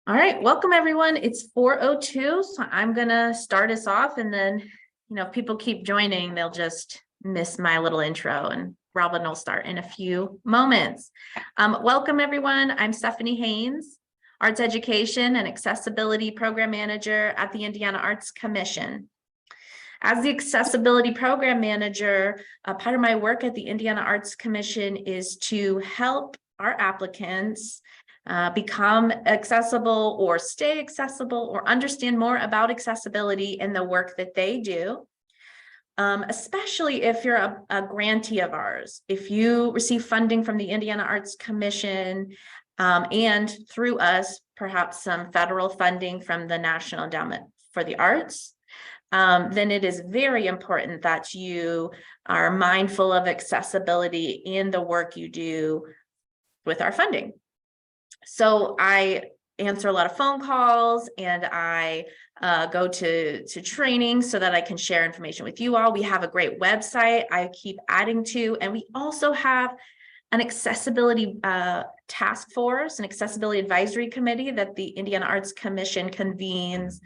All right, welcome everyone. It's 4:02, so I'm gonna start us off, and then, if people keep joining, they'll just miss my little intro, and Robin will start in a few moments. Welcome everyone. I'm Stephanie Haynes, Arts Education and Accessibility Program Manager at the Indiana Arts Commission. As the Accessibility Program Manager, part of my work at the Indiana Arts Commission is to help our applicants become accessible or stay accessible or understand more about accessibility in the work that they do. Especially if you're a grantee of ours. If you receive funding from the Indiana Arts Commission and through us, perhaps some federal funding from the National Endowment for the Arts, then it is very important that you are mindful of accessibility in the work you do with our funding. So I answer a lot of phone calls, and I go to training so that I can share information with you all. We have a great website I keep adding to, and we also have an accessibility task force, an accessibility advisory committee that the Indiana Arts Commission convenes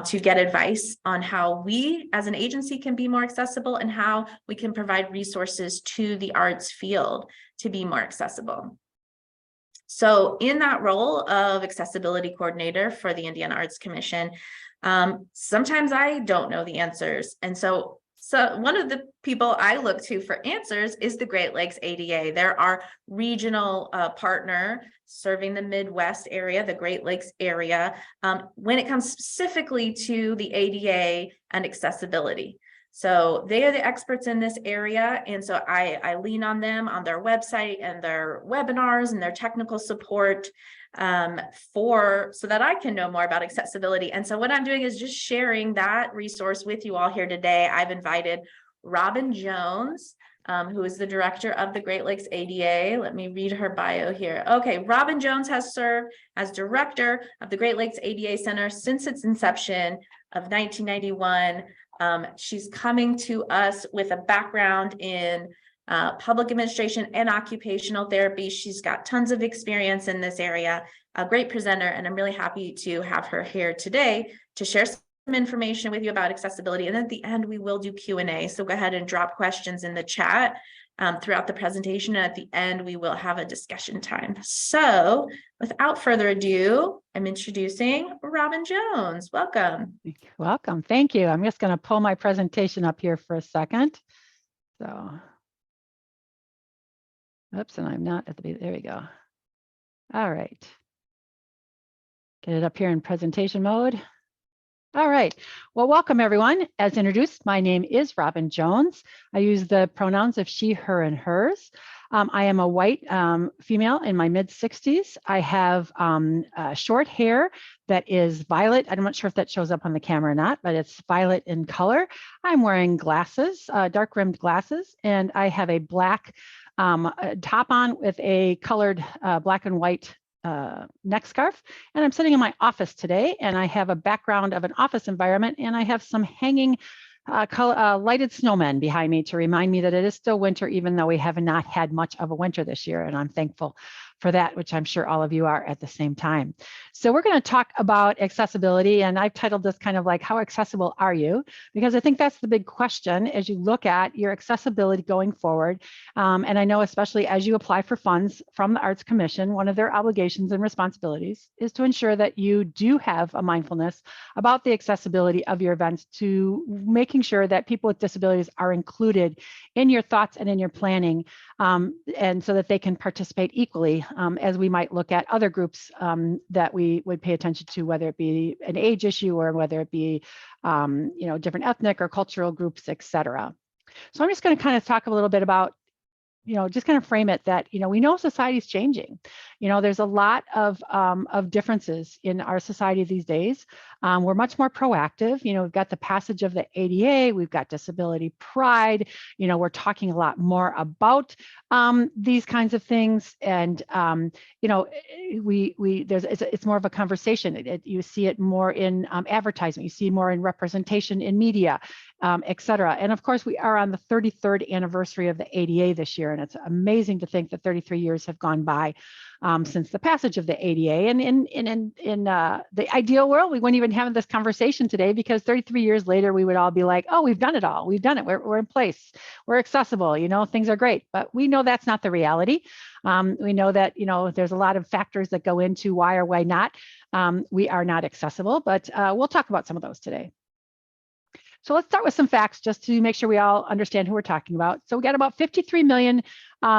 to get advice on how we as an agency can be more accessible and how we can provide resources to the arts field to be more accessible. So in that role of accessibility coordinator for the Indiana Arts Commission, sometimes I don't know the answers. And so one of the people I look to for answers is the Great Lakes ADA. They're our regional partner serving the Midwest area, the Great Lakes area, when it comes specifically to the ADA and accessibility. So they are the experts in this area. And so I lean on them on their website and their webinars and their technical support so that I can know more about accessibility. And so what I'm doing is just sharing that resource with you all here today. I've invited Robin Jones, who is the director of the Great Lakes ADA. Let me read her bio here. Okay, Robin Jones has served as director of the Great Lakes ADA Center since its inception of 1991. She's coming to us with a background in public administration and occupational therapy. She's got tons of experience in this area, a great presenter, and I'm really happy to have her here today to share some information with you about accessibility. And at the end, we will do Q&A. So go ahead and drop questions in the chat throughout the presentation. And at the end, we will have a discussion time. So without further ado, I'm introducing Robin Jones. Welcome. Welcome. Thank you. I'm just going to pull my presentation up here for a second. So, oops, and I'm not at the, there we go. All right. Get it up here in presentation mode. All right. Well, welcome everyone. As introduced, my name is Robin Jones. I use the pronouns of she, her, and hers. I am a white female in my mid-60s. I have short hair that is violet. I'm not sure if that shows up on the camera or not, but it's violet in color. I'm wearing glasses, dark-rimmed glasses, and I have a black top on with a colored black and white neck scarf, and I'm sitting in my office today, and I have a background of an office environment, and I have some hanging lighted snowmen behind me to remind me that it is still winter, even though we have not had much of a winter this year, and I'm thankful for that, which I'm sure all of you are at the same time. So we're going to talk about accessibility, and I've titled this kind of like, how accessible are you? Because I think that's the big question as you look at your accessibility going forward. And I know especially as you apply for funds from the Arts Commission, one of their obligations and responsibilities is to ensure that you do have a mindfulness about the accessibility of your events, to making sure that people with disabilities are included in your thoughts and in your planning, and so that they can participate equally as we might look at other groups that we would pay attention to, whether it be an age issue or whether it be different ethnic or cultural groups, et cetera. So I'm just going to kind of talk a little bit about, just kind of frame it that, we know society's changing. There's a lot of differences in our society these days. We're much more proactive. We've got the passage of the ADA, we've got disability pride. We're talking a lot more about these kinds of things. And, it's more of a conversation. You see it more in advertising, you see more in representation in media, et cetera. And of course, we are on the 33rd anniversary of the ADA this year. And it's amazing to think that 33 years have gone by. since the passage of the ADA. And in the ideal world, we wouldn't even have this conversation today, because 33 years later, we would all be like, oh, we've done it all. We've done it. We're in place. We're accessible. Things are great. But we know that's not the reality. We know that, there's a lot of factors that go into why or why not we are not accessible, but we'll talk about some of those today. So let's start with some facts just to make sure we all understand who we're talking about. So we got about 53 million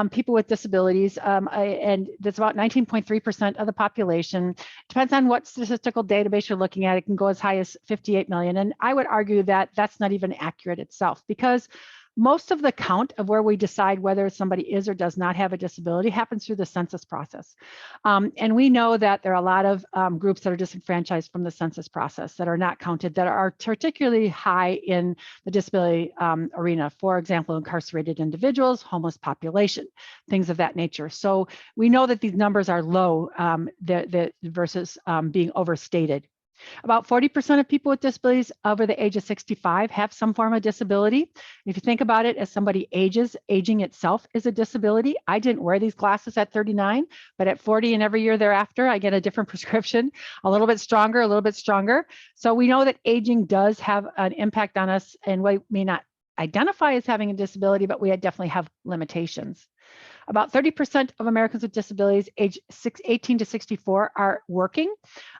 people with disabilities, and that's about 19.3% of the population. Depends on what statistical database you're looking at. It can go as high as 58 million. And I would argue that that's not even accurate itself, because most of the count of where we decide whether somebody is or does not have a disability happens through the census process. And we know that there are a lot of groups that are disenfranchised from the census process that are not counted, that are particularly high in the disability arena. For example, incarcerated individuals, homeless population, things of that nature. So we know that these numbers are low versus being overstated. About 40% of people with disabilities over the age of 65 have some form of disability. If you think about it, as somebody ages, aging itself is a disability. I didn't wear these glasses at 39, but at 40 and every year thereafter, I get a different prescription, a little bit stronger, a little bit stronger. So we know that aging does have an impact on us, and we may not identify as having a disability, but we definitely have limitations. About 30% of Americans with disabilities age 18 to 64 are working.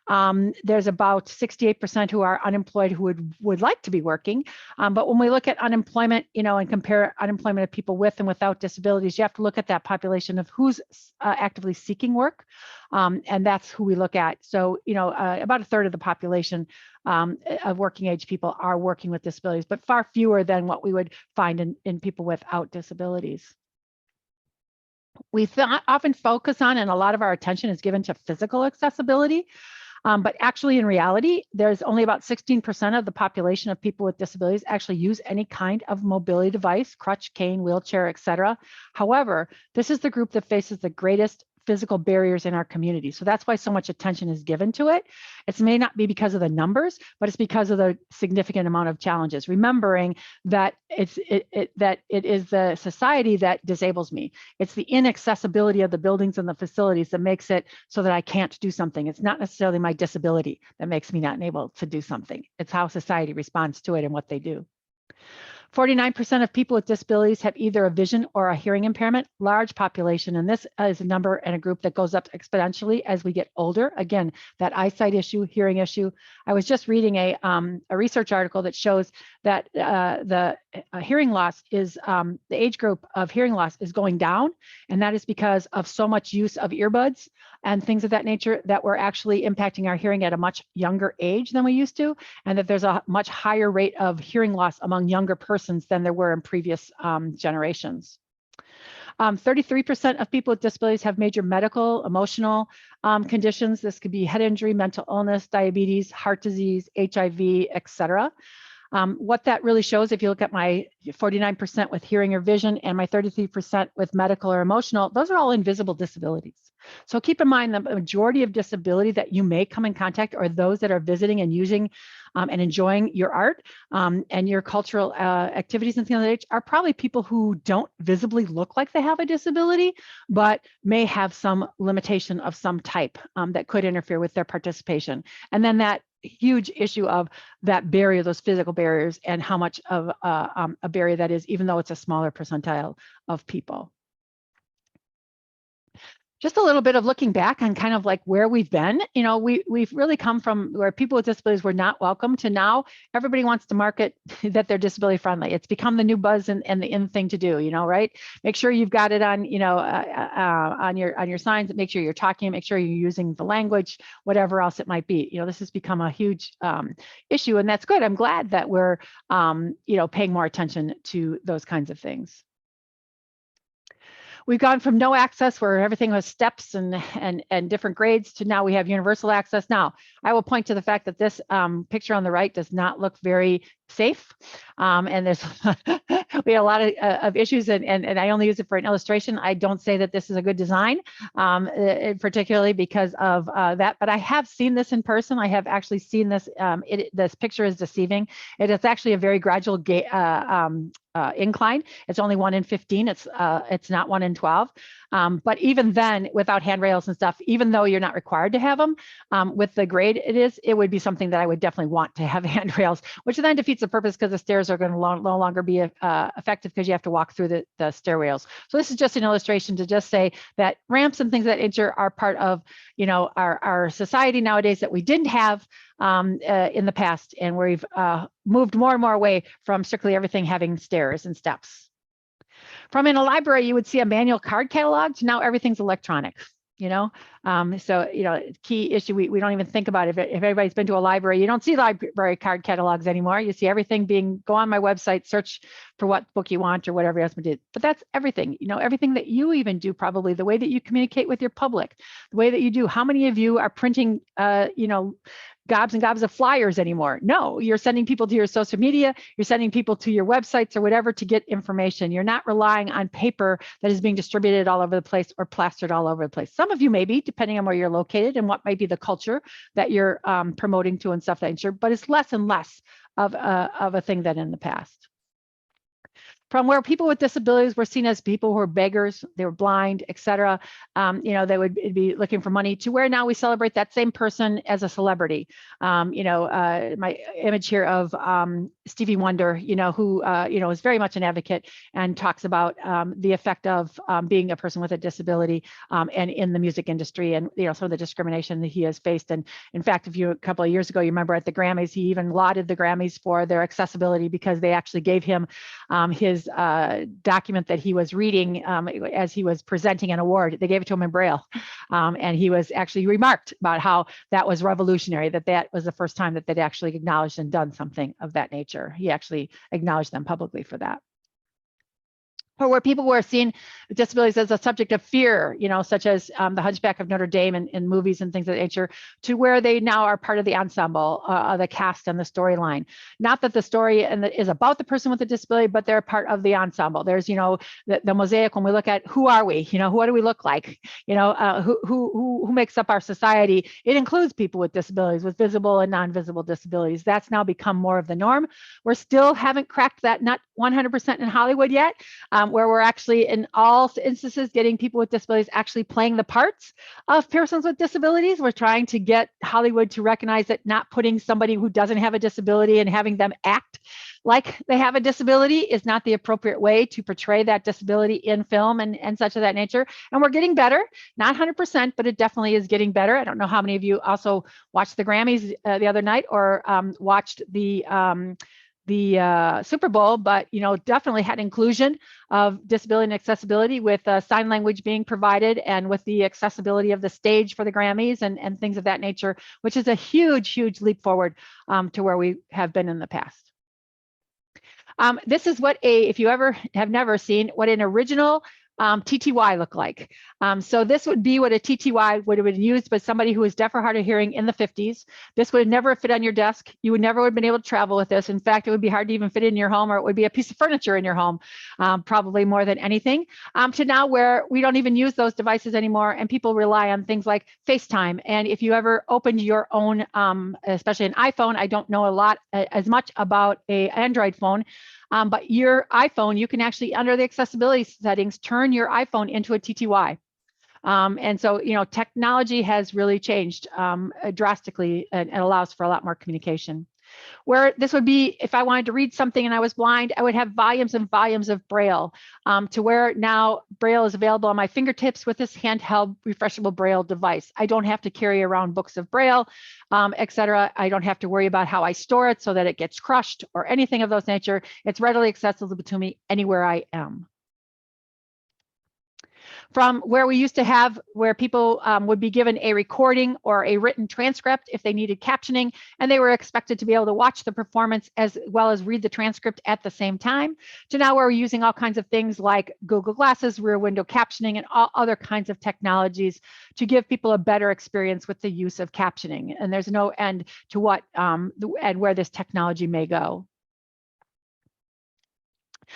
There's about 68% who are unemployed who would like to be working. But when we look at unemployment, and compare unemployment of people with and without disabilities, you have to look at that population of who's actively seeking work. And that's who we look at. So, about a third of the population of working age people are working with disabilities, but far fewer than what we would find in people without disabilities. We often focus on, and a lot of our attention is given to physical accessibility, but actually in reality, there's only about 16% of the population of people with disabilities actually use any kind of mobility device, crutch, cane, wheelchair, etc. However, this is the group that faces the greatest physical barriers in our community. So that's why so much attention is given to it. It may not be because of the numbers, but it's because of the significant amount of challenges. Remembering that it is the society that disables me. It's the inaccessibility of the buildings and the facilities that makes it so that I can't do something. It's not necessarily my disability that makes me not able to do something. It's how society responds to it and what they do. 49% of people with disabilities have either a vision or a hearing impairment, large population. And this is a number and a group that goes up exponentially as we get older. Again, that eyesight issue, hearing issue. I was just reading a research article that shows that the hearing loss is, the age group of hearing loss is going down. And that is because of so much use of earbuds and things of that nature that we're actually impacting our hearing at a much younger age than we used to. And that there's a much higher rate of hearing loss among younger persons than there were in previous generations. 33% of people with disabilities have major medical, emotional conditions. This could be head injury, mental illness, diabetes, heart disease, HIV, etc. What that really shows, if you look at my 49% with hearing or vision and my 33% with medical or emotional, those are all invisible disabilities. So keep in mind the majority of disability that you may come in contact are those that are visiting and using and enjoying your art and your cultural activities and things like that are probably people who don't visibly look like they have a disability, but may have some limitation of some type that could interfere with their participation. And then that huge issue of that barrier, those physical barriers, and how much of a barrier that is, even though it's a smaller percentile of people. Just a little bit of looking back on kind of like where we've been. We've really come from where people with disabilities were not welcome to now everybody wants to market that they're disability friendly. It's become the new buzz and the in thing to do, right? Make sure you've got it on, on your signs, make sure you're talking, make sure you're using the language, whatever else it might be. This has become a huge issue, and that's good. I'm glad that we're, paying more attention to those kinds of things. We've gone from no access where everything was steps and different grades to now we have universal access. Now, I will point to the fact that this picture on the right does not look very safe. And there's we had a lot of issues, and I only use it for an illustration. I don't say that this is a good design, particularly because of that. But I have seen this in person. I have actually seen this. This picture is deceiving. It is actually a very gradual incline. It's only 1 in 15. It's not 1 in 12. But even then, without handrails and stuff, even though you're not required to have them, with the grade it would be something that I would definitely want to have handrails, which then defeats the purpose because the stairs are going to no longer be effective because you have to walk through the stairrails. So this is just an illustration to just say that ramps and things of that nature are part of, our society nowadays that we didn't have in the past, and we've moved more and more away from strictly everything having stairs and steps. From in a library, you would see a manual card catalog. Now everything's electronic. So key issue we don't even think about. If everybody's been to a library, you don't see library card catalogs anymore. You see everything go on my website, search for what book you want or whatever else we did. But that's everything. Everything that you even do, probably the way that you communicate with your public, the way that you do. How many of you are printing gobs and gobs of flyers anymore? No, you're sending people to your social media, you're sending people to your websites or whatever to get information. You're not relying on paper that is being distributed all over the place or plastered all over the place. Some of you may be, depending on where you're located and what might be the culture that you're promoting to and stuff like that, but it's less and less of a thing than in the past. From where people with disabilities were seen as people who were beggars, they were blind, etc. They would be looking for money, to where now we celebrate that same person as a celebrity. My image here of Stevie Wonder, who is very much an advocate and talks about the effect of being a person with a disability and in the music industry, and some of the discrimination that he has faced. And in fact, a couple of years ago, you remember at the Grammys, he even lauded the Grammys for their accessibility because they actually gave him his document that he was reading as he was presenting an award. They gave it to him in Braille, and he was actually remarked about how that was revolutionary, that was the first time that they'd actually acknowledged and done something of that nature. He actually acknowledged them publicly for that. Or where people were seeing disabilities as a subject of fear, such as the Hunchback of Notre Dame in movies and things of that nature, to where they now are part of the ensemble, the cast and the storyline. Not that the story is about the person with a disability, but they're part of the ensemble. There's, the mosaic when we look at who are we, what do we look like, who makes up our society. It includes people with disabilities, with visible and non-visible disabilities. That's now become more of the norm. We're still haven't cracked that nut 100% in Hollywood yet. Where we're actually in all instances getting people with disabilities actually playing the parts of persons with disabilities. We're trying to get Hollywood to recognize that not putting somebody who doesn't have a disability and having them act like they have a disability is not the appropriate way to portray that disability in film and such of that nature. And we're getting better, not 100%, but it definitely is getting better. I don't know how many of you also watched the Grammys the other night or watched the Super Bowl, but definitely had inclusion of disability and accessibility with sign language being provided, and with the accessibility of the stage for the Grammys and things of that nature, which is a huge leap forward to where we have been in the past. This is what if you ever have never seen what an original TTY look like. So this would be what a TTY would have been used by somebody who was deaf or hard of hearing in the 50s. This would never fit on your desk. You would never have been able to travel with this. In fact, it would be hard to even fit in your home, or it would be a piece of furniture in your home, probably more than anything, to now where we don't even use those devices anymore, and people rely on things like FaceTime. And if you ever opened your own, especially an iPhone, I don't know a lot as much about an Android phone, but your iPhone, you can actually, under the accessibility settings, turn your iPhone into a TTY. And so, technology has really changed drastically and allows for a lot more communication. Where this would be, if I wanted to read something and I was blind, I would have volumes and volumes of Braille, to where now Braille is available on my fingertips with this handheld refreshable Braille device. I don't have to carry around books of Braille, etc. I don't have to worry about how I store it so that it gets crushed or anything of those nature. It's readily accessible to me anywhere I am. From where we used to have, where people would be given a recording or a written transcript if they needed captioning, and they were expected to be able to watch the performance as well as read the transcript at the same time, to now where we're using all kinds of things like Google Glasses, rear window captioning, and all other kinds of technologies to give people a better experience with the use of captioning. And there's no end to what and where this technology may go.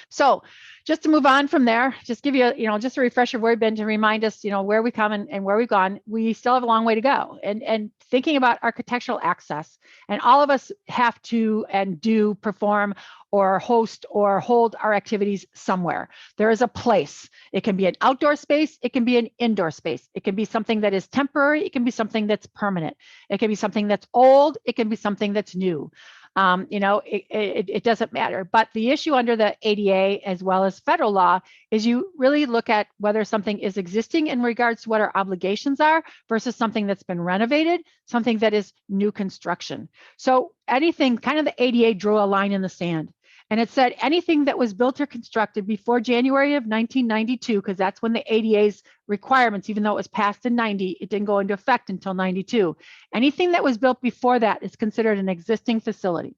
So just to move on from there, just give you, just a refresher of where we've been to remind us, where we come and where we've gone. We still have a long way to go. And thinking about architectural access, and all of us have to and do perform or host or hold our activities somewhere. There is a place. It can be an outdoor space. It can be an indoor space. It can be something that is temporary. It can be something that's permanent. It can be something that's old. It can be something that's new. It doesn't matter. But the issue under the ADA as well as federal law is you really look at whether something is existing in regards to what our obligations are versus something that's been renovated, something that is new construction. So anything, kind of the ADA drew a line in the sand. And it said anything that was built or constructed before January of 1992, because that's when the ADA's requirements, even though it was passed in 90, it didn't go into effect until 92. Anything that was built before that is considered an existing facility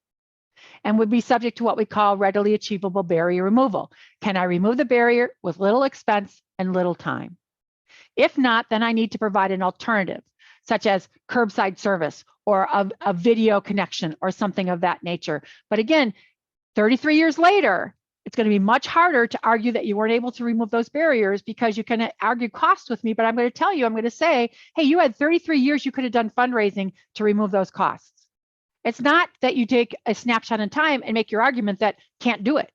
and would be subject to what we call readily achievable barrier removal. Can I remove the barrier with little expense and little time? If not, then I need to provide an alternative, such as curbside service or a video connection or something of that nature. But again, 33 years later, it's going to be much harder to argue that you weren't able to remove those barriers because you can argue costs with me, but I'm going to tell you, I'm going to say, hey, you had 33 years, you could have done fundraising to remove those costs. It's not that you take a snapshot in time and make your argument that can't do it.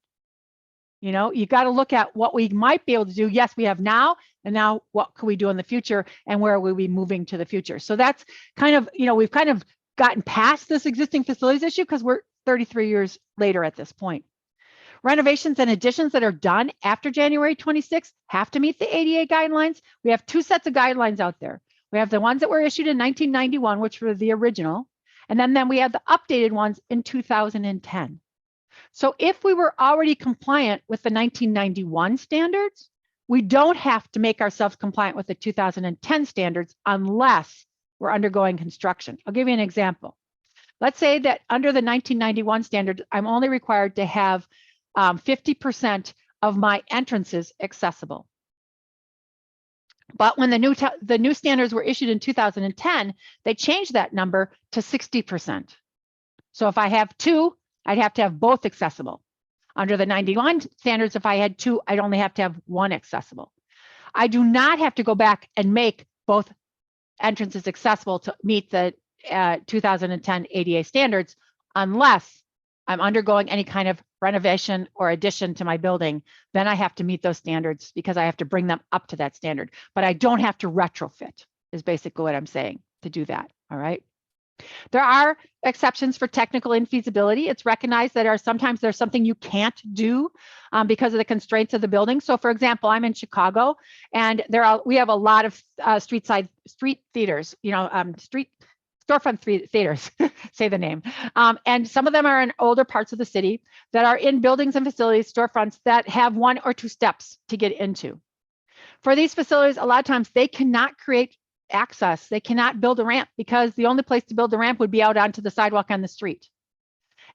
You got to look at what we might be able to do. Yes, we have now, and now what can we do in the future, and where will we be moving to the future? So that's kind of, we've kind of gotten past this existing facilities issue because we're 33 years later at this point. Renovations and additions that are done after January 26 have to meet the ADA guidelines. We have two sets of guidelines out there. We have the ones that were issued in 1991, which were the original, and then we have the updated ones in 2010. So if we were already compliant with the 1991 standards, we don't have to make ourselves compliant with the 2010 standards unless we're undergoing construction. I'll give you an example. Let's say that under the 1991 standard, I'm only required to have 50% of my entrances accessible. But when the new standards were issued in 2010, they changed that number to 60%. So if I have two, I'd have to have both accessible. Under the 91 standards, if I had two, I'd only have to have one accessible. I do not have to go back and make both entrances accessible to meet the 2010 ADA standards unless I'm undergoing any kind of renovation or addition to my building. Then I have to meet those standards because I have to bring them up to that standard. But I don't have to retrofit is basically what I'm saying to do that. All right. There are exceptions for technical infeasibility. It's recognized that sometimes there's something you can't do because of the constraints of the building. So for example, I'm in Chicago and we have a lot of street theaters, street storefront theaters, say the name. And some of them are in older parts of the city that are in buildings and facilities, storefronts that have one or two steps to get into. For these facilities, a lot of times they cannot create access. They cannot build a ramp because the only place to build the ramp would be out onto the sidewalk on the street.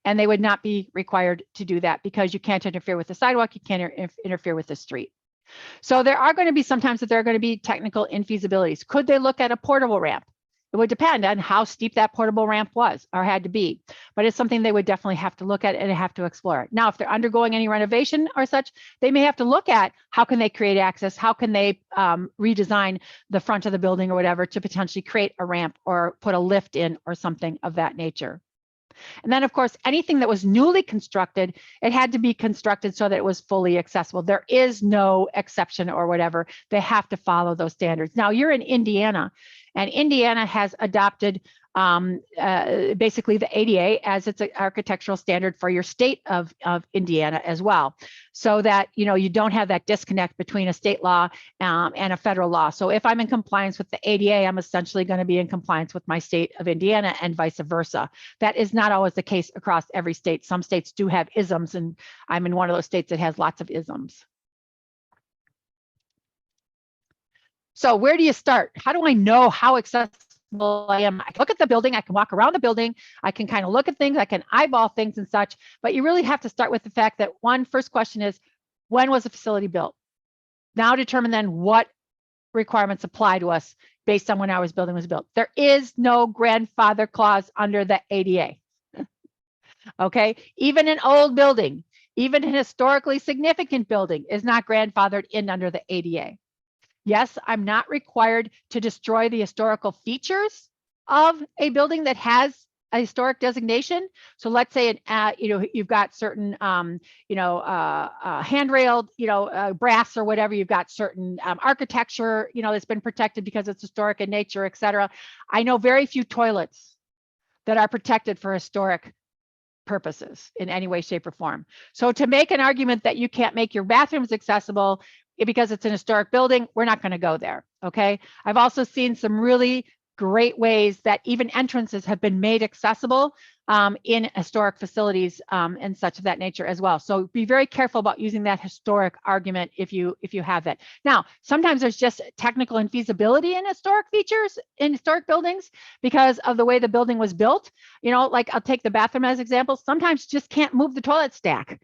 And they would not be required to do that because you can't interfere with the sidewalk, you can't interfere with the street. So there are going to be sometimes that there are going to be technical infeasibilities. Could they look at a portable ramp? It would depend on how steep that portable ramp was or had to be, but it's something they would definitely have to look at and have to explore. Now, if they're undergoing any renovation or such, they may have to look at how can they create access, how can they redesign the front of the building or whatever to potentially create a ramp or put a lift in or something of that nature. And then, of course, anything that was newly constructed, it had to be constructed so that it was fully accessible. There is no exception or whatever. They have to follow those standards. Now, you're in Indiana, and Indiana has adopted basically the ADA as its architectural standard for your state of Indiana as well, so that you don't have that disconnect between a state law and a federal law. So if I'm in compliance with the ADA, I'm essentially going to be in compliance with my state of Indiana and vice versa. That is not always the case across every state. Some states do have isms, and I'm in one of those states that has lots of isms. So where do you start? How do I know how accessible I am? I can look at the building, I can walk around the building, I can kind of look at things, I can eyeball things and such, but you really have to start with the fact that first question is, when was the facility built? Now determine then what requirements apply to us based on when our building was built. There is no grandfather clause under the ADA. Okay, even an old building, even a historically significant building is not grandfathered in under the ADA. Yes, I'm not required to destroy the historical features of a building that has a historic designation. So let's say, you've got certain, handrailed, brass or whatever. You've got certain architecture, that's been protected because it's historic in nature, et cetera. I know very few toilets that are protected for historic purposes in any way, shape, or form. So to make an argument that you can't make your bathrooms accessible because it's an historic building, we're not going to go there. Okay. I've also seen some really great ways that even entrances have been made accessible in historic facilities and such of that nature as well. So be very careful about using that historic argument if you have that. Now, sometimes there's just technical infeasibility in historic features in historic buildings because of the way the building was built. Like I'll take the bathroom as example. Sometimes just can't move the toilet stack,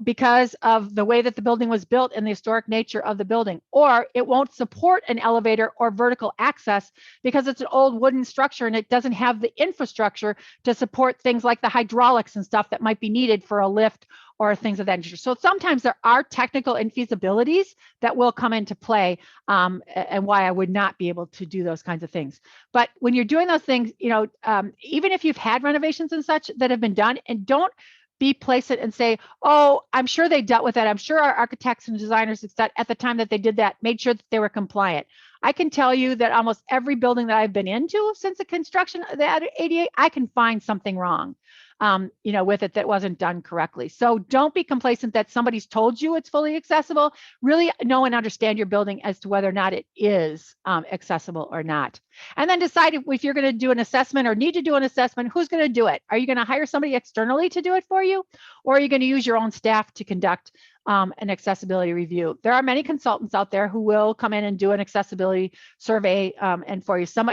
because of the way that the building was built and the historic nature of the building, or it won't support an elevator or vertical access because it's an old wooden structure and it doesn't have the infrastructure to support things like the hydraulics and stuff that might be needed for a lift or things of that nature. So sometimes there are technical infeasibilities that will come into play, and why I would not be able to do those kinds of things. But when you're doing those things, even if you've had renovations and such that have been done, and don't be placid and say, oh, I'm sure they dealt with that. I'm sure our architects and designers at the time that they did that made sure that they were compliant. I can tell you that almost every building that I've been into since the construction of the ADA, I can find something wrong, with it that wasn't done correctly. So don't be complacent that somebody's told you it's fully accessible. Really know and understand your building as to whether or not it is accessible or not. And then decide if you're going to do an assessment or need to do an assessment, who's going to do it? Are you going to hire somebody externally to do it for you? Or are you going to use your own staff to conduct an accessibility review? There are many consultants out there who will come in and do an accessibility survey and for you. Some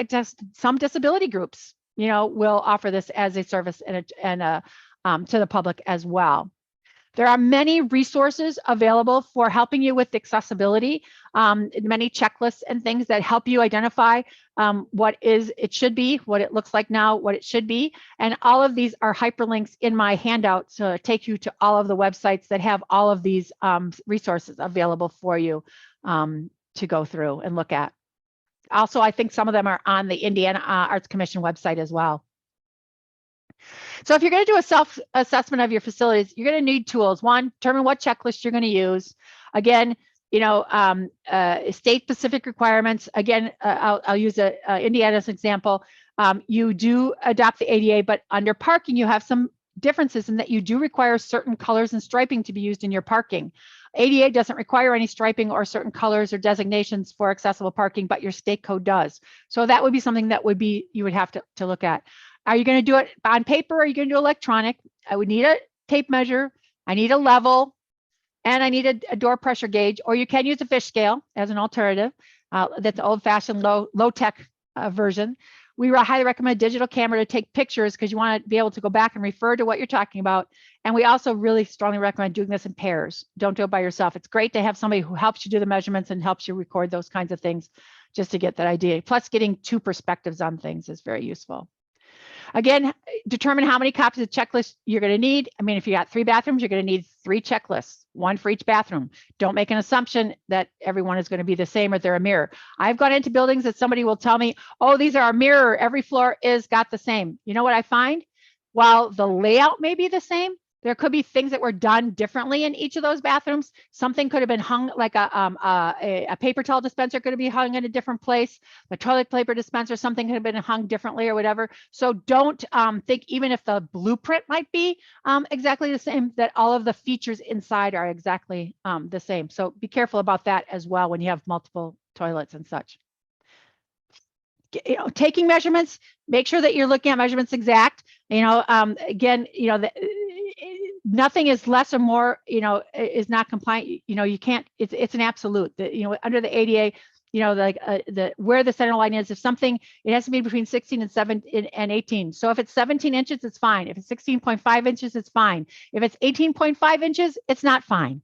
disability groups, will offer this as a service and to the public as well. There are many resources available for helping you with accessibility, many checklists and things that help you identify what it should be, what it looks like now, what it should be. And all of these are hyperlinks in my handout to take you to all of the websites that have all of these resources available for you to go through and look at. Also, I think some of them are on the Indiana Arts Commission website as well. So if you're going to do a self-assessment of your facilities, you're going to need tools. One, determine what checklist you're going to use. Again, state-specific requirements. Again, I'll use Indiana as an example. You do adopt the ADA, but under parking, you have some differences in that you do require certain colors and striping to be used in your parking. ADA doesn't require any striping or certain colors or designations for accessible parking, but your state code does. So that would be something that you would have to look at. Are you going to do it on paper or are you going to do electronic? I would need a tape measure. I need a level, and I need a door pressure gauge, or you can use a fish scale as an alternative. That's an old-fashioned low-tech version. We highly recommend a digital camera to take pictures because you want to be able to go back and refer to what you're talking about. And we also really strongly recommend doing this in pairs. Don't do it by yourself. It's great to have somebody who helps you do the measurements and helps you record those kinds of things just to get that idea. Plus, getting two perspectives on things is very useful. Again, determine how many copies of checklist you're going to need. I mean, if you got 3 bathrooms, you're going to need 3 checklists, 1 for each bathroom. Don't make an assumption that everyone is going to be the same or they're a mirror. I've gone into buildings that somebody will tell me, oh, these are a mirror. Every floor is got the same. You know what I find? While the layout may be the same, there could be things that were done differently in each of those bathrooms. Something could have been hung, like a paper towel dispenser could be hung in a different place. The toilet paper dispenser, something could have been hung differently or whatever. So don't think, even if the blueprint might be exactly the same, that all of the features inside are exactly the same. So be careful about that as well when you have multiple toilets and such. Taking measurements, make sure that you're looking at measurements exact. Again, nothing is less or more, is not compliant. You can't, it's an absolute that, under the ADA, where the center line is, if something, it has to be between 16 and 18. So if it's 17 inches, it's fine. If it's 16.5 inches, it's fine. If it's 18.5 inches, it's not fine.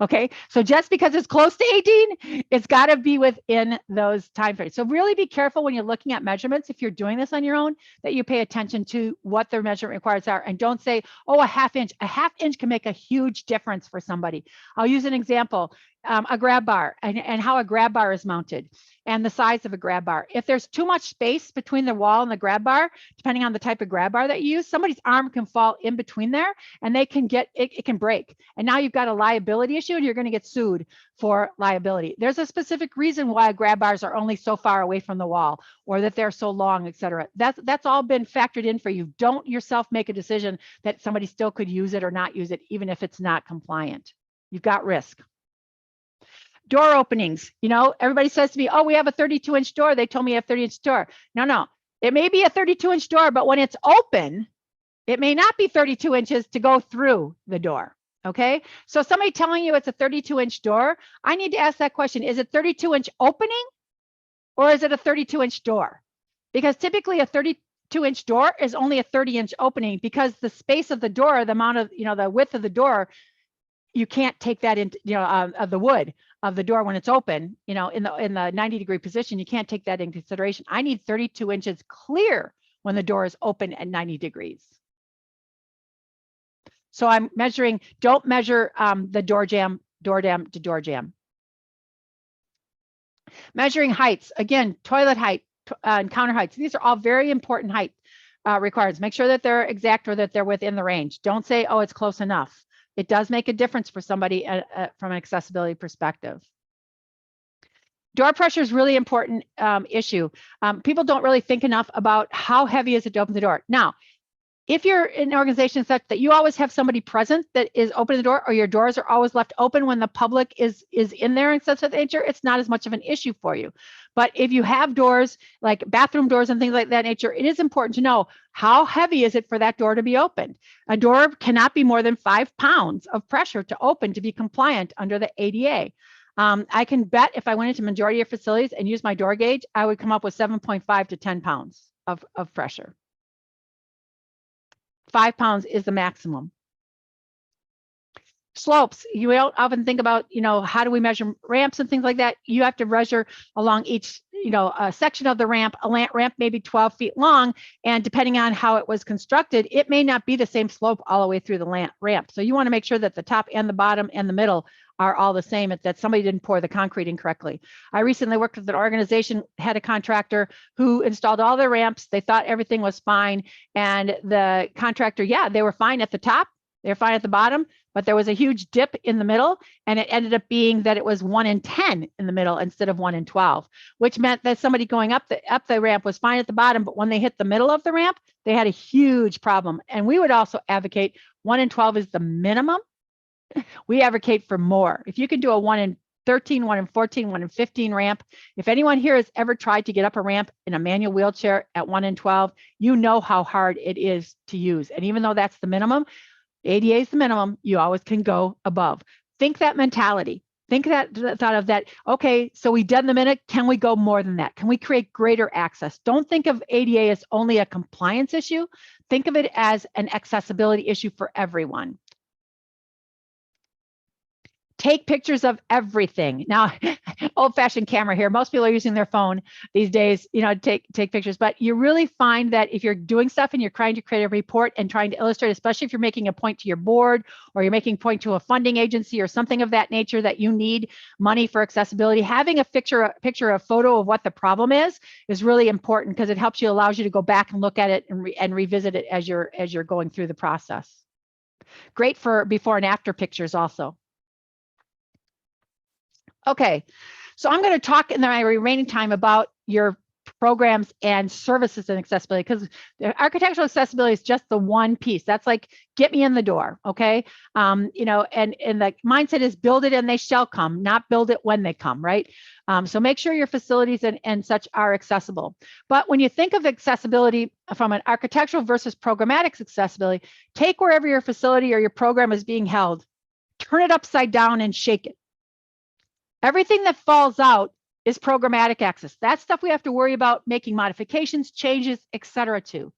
Okay, so just because it's close to 18, it's got to be within those time frames. So really be careful when you're looking at measurements, if you're doing this on your own, that you pay attention to what their measurement requirements are, and don't say, oh, a half inch. A half inch can make a huge difference for somebody. I'll use an example, a grab bar and how a grab bar is mounted and the size of a grab bar. If there's too much space between the wall and the grab bar, depending on the type of grab bar that you use, somebody's arm can fall in between there and they can get, it can break. And now you've got a liability issue and you're going to get sued for liability. There's a specific reason why grab bars are only so far away from the wall or that they're so long, et cetera. That's all been factored in for you. Don't yourself make a decision that somebody still could use it or not use it, even if it's not compliant. You've got risk. Door openings, you know, everybody says to me, oh, we have a 32-inch door. They told me I have 30-inch door. No, it may be a 32-inch door, but when it's open, it may not be 32 inches to go through the door. Okay, so somebody telling you it's a 32-inch door, I need to ask that question. Is it 32-inch opening or is it a 32-inch door? Because typically a 32-inch door is only a 30-inch opening, because the space of the door, the amount of, you know, the width of the door, you can't take that into, you know, of the wood of the door when it's open, you know, in the 90-degree position, you can't take that in consideration. I need 32 inches clear when the door is open at 90 degrees. So I'm measuring, don't measure the door jamb to door jamb. Measuring heights, again, toilet height and counter heights. These are all very important height requirements. Make sure that they're exact or that they're within the range. Don't say, oh, it's close enough. It does make a difference for somebody from an accessibility perspective. Door pressure is really important issue. People don't really think enough about how heavy is it to open the door. Now, if you're in an organization such that you always have somebody present that is opening the door, or your doors are always left open when the public is in there and such of nature, it's not as much of an issue for you. But if you have doors like bathroom doors and things like that nature, it is important to know how heavy is it for that door to be opened. A door cannot be more than 5 pounds of pressure to open to be compliant under the ADA. I can bet if I went into majority of facilities and used my door gauge, I would come up with 7.5 to 10 pounds of pressure. 5 pounds is the maximum. Slopes, you don't often think about, you know, how do we measure ramps and things like that? You have to measure along each, you know, section of the ramp. A ramp may be 12 feet long, and depending on how it was constructed, it may not be the same slope all the way through the ramp. So you want to make sure that the top and the bottom and the middle are all the same, that somebody didn't pour the concrete in correctly. I recently worked with an organization, had a contractor who installed all their ramps. They thought everything was fine. And the contractor, yeah, they were fine at the top, they were fine at the bottom, but there was a huge dip in the middle, and it ended up being that it was 1 in 10 in the middle instead of 1 in 12, which meant that somebody going up the ramp was fine at the bottom, but when they hit the middle of the ramp, they had a huge problem. And we would also advocate 1 in 12 is the minimum. We advocate for more. If you can do a 1 in 13, 1 in 14, 1 in 15 ramp, if anyone here has ever tried to get up a ramp in a manual wheelchair at 1 in 12, you know how hard it is to use. And even though that's the minimum, ADA is the minimum, you always can go above. Think that mentality. Think that thought of that, okay, so we done the minute, can we go more than that? Can we create greater access? Don't think of ADA as only a compliance issue. Think of it as an accessibility issue for everyone. Take pictures of everything. Now, old-fashioned camera here. Most people are using their phone these days, you know, take pictures. But you really find that if you're doing stuff and you're trying to create a report and trying to illustrate, especially if you're making a point to your board or you're making a point to a funding agency or something of that nature that you need money for accessibility, having a photo of what the problem is really important, because it helps you, allows you to go back and look at it and revisit it as you're going through the process. Great for before and after pictures also. Okay, so I'm going to talk in my remaining time about your programs and services and accessibility, because architectural accessibility is just the one piece. That's like, get me in the door, okay? You know, and the mindset is build it and they shall come, not build it when they come, right? So make sure your facilities and such are accessible. But when you think of accessibility from an architectural versus programmatic accessibility, take wherever your facility or your program is being held, turn it upside down and shake it. Everything that falls out is programmatic access. That's stuff we have to worry about making modifications, changes, etc. to.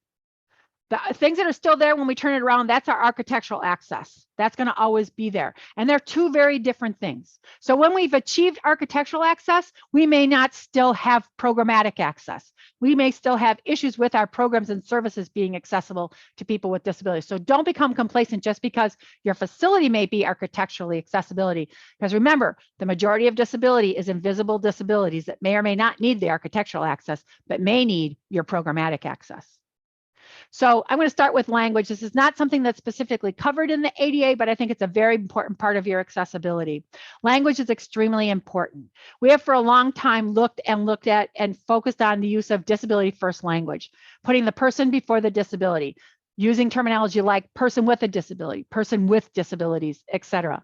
The things that are still there when we turn it around, that's our architectural access. That's going to always be there. And they're two very different things. So when we've achieved architectural access, we may not still have programmatic access. We may still have issues with our programs and services being accessible to people with disabilities. So don't become complacent just because your facility may be architecturally accessibility. Because remember, the majority of disability is invisible disabilities that may or may not need the architectural access, but may need your programmatic access. So I'm going to start with language. This is not something that's specifically covered in the ADA, but I think it's a very important part of your accessibility. Language is extremely important. We have for a long time looked at and focused on the use of disability first language, putting the person before the disability, using terminology like person with a disability, person with disabilities, etc.